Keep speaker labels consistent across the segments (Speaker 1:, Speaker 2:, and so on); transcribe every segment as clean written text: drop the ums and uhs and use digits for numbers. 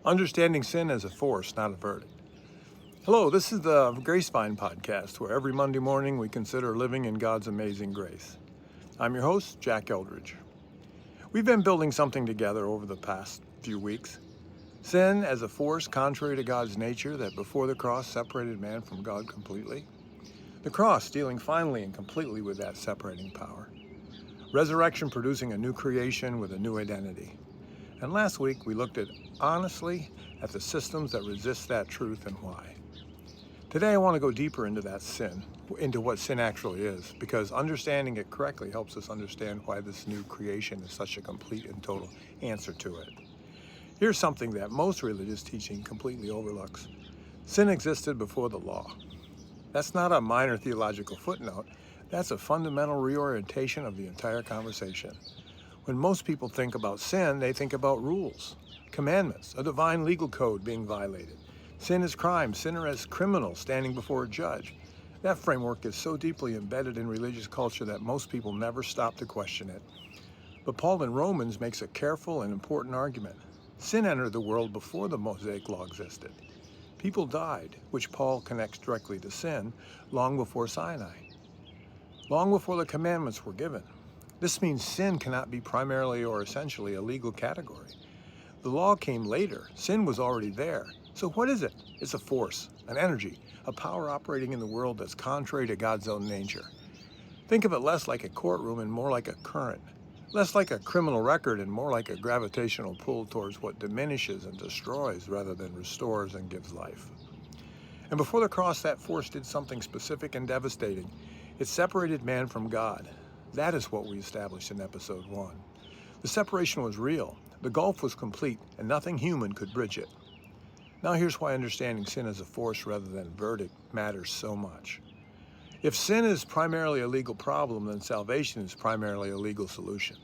Speaker 1: Understanding sin as a force, not a verdict. Hello, this is the Gracevine podcast, where every Monday morning we consider living in God's amazing grace. I'm your host, Jack Eldridge. We've been building something together over the past few weeks. Sin as a force contrary to God's nature that before the cross separated man from God completely. The cross dealing finally and completely with that separating power. Resurrection producing a new creation with a new identity. And last week we looked honestly at the systems that resist that truth and why. Today I want to go deeper into that sin, into what sin actually is, because understanding it correctly helps us understand why this new creation is such a complete and total answer to it. Here's something that most religious teaching completely overlooks. Sin existed before the law. That's not a minor theological footnote. That's a fundamental reorientation of the entire conversation. When most people think about sin, they think about rules, commandments, a divine legal code being violated. Sin is crime, sinner as criminal standing before a judge. That framework is so deeply embedded in religious culture that most people never stop to question it. But Paul in Romans makes a careful and important argument. Sin entered the world before the Mosaic law existed. People died, which Paul connects directly to sin, long before Sinai, long before the commandments were given. This means sin cannot be primarily or essentially a legal category. The law came later. Sin was already there. So what is it? It's a force, an energy, a power operating in the world that's contrary to God's own nature. Think of it less like a courtroom and more like a current. Less like a criminal record and more like a gravitational pull towards what diminishes and destroys rather than restores and gives life. And before the cross, that force did something specific and devastating. It separated man from God. That is what we established in episode 1. The separation was real. The gulf was complete, and nothing human could bridge it. Now here's why understanding sin as a force rather than verdict matters so much. If sin is primarily a legal problem, then salvation is primarily a legal solution.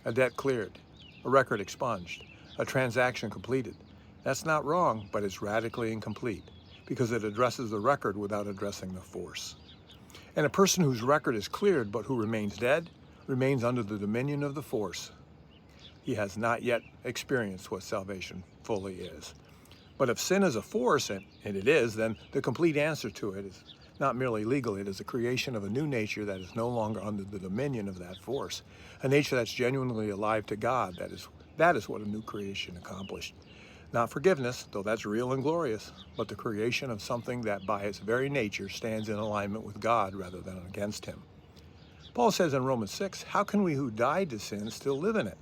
Speaker 1: A debt cleared, a record expunged, a transaction completed. That's not wrong, but it's radically incomplete because it addresses the record without addressing the force. And a person whose record is cleared but who remains dead remains under the dominion of the force. He has not yet experienced what salvation fully is. But if sin is a force, and it is, then the complete answer to it is not merely legal. It is a creation of a new nature that is no longer under the dominion of that force. A nature that's genuinely alive to God. That is what a new creation accomplished. Not forgiveness, though that's real and glorious, but the creation of something that by its very nature stands in alignment with God rather than against Him. Paul says in Romans 6, how can we who died to sin still live in it?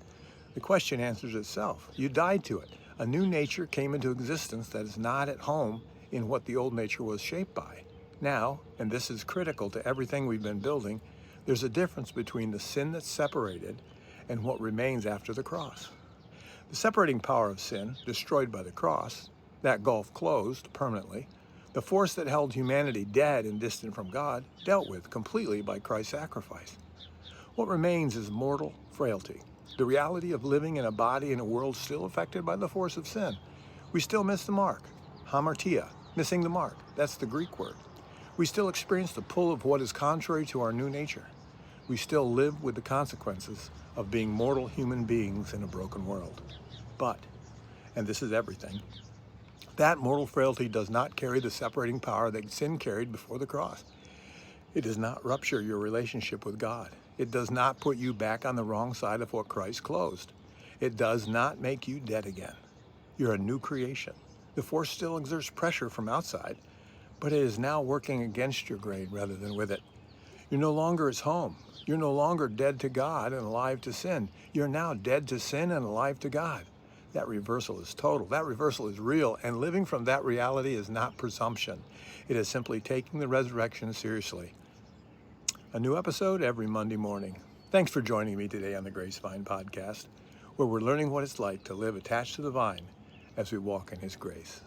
Speaker 1: The question answers itself. You died to it. A new nature came into existence that is not at home in what the old nature was shaped by. Now, and this is critical to everything we've been building, there's a difference between the sin that's separated and what remains after the cross. The separating power of sin, destroyed by the cross, that gulf closed permanently, the force that held humanity dead and distant from God, dealt with completely by Christ's sacrifice. What remains is mortal frailty. The reality of living in a body in a world still affected by the force of sin. We still miss the mark. Hamartia, missing the mark. That's the Greek word. We still experience the pull of what is contrary to our new nature. We still live with the consequences of being mortal human beings in a broken world. But, and this is everything, that mortal frailty does not carry the separating power that sin carried before the cross. It does not rupture your relationship with God. It does not put you back on the wrong side of what Christ closed. It does not make you dead again. You're a new creation. The force still exerts pressure from outside, but it is now working against your grain rather than with it. You're no longer its home. You're no longer dead to God and alive to sin. You're now dead to sin and alive to God. That reversal is total. That reversal is real, and living from that reality is not presumption. It is simply taking the resurrection seriously. A new episode every Monday morning. Thanks for joining me today on the Gracevine podcast, where we're learning what it's like to live attached to the vine as we walk in His grace.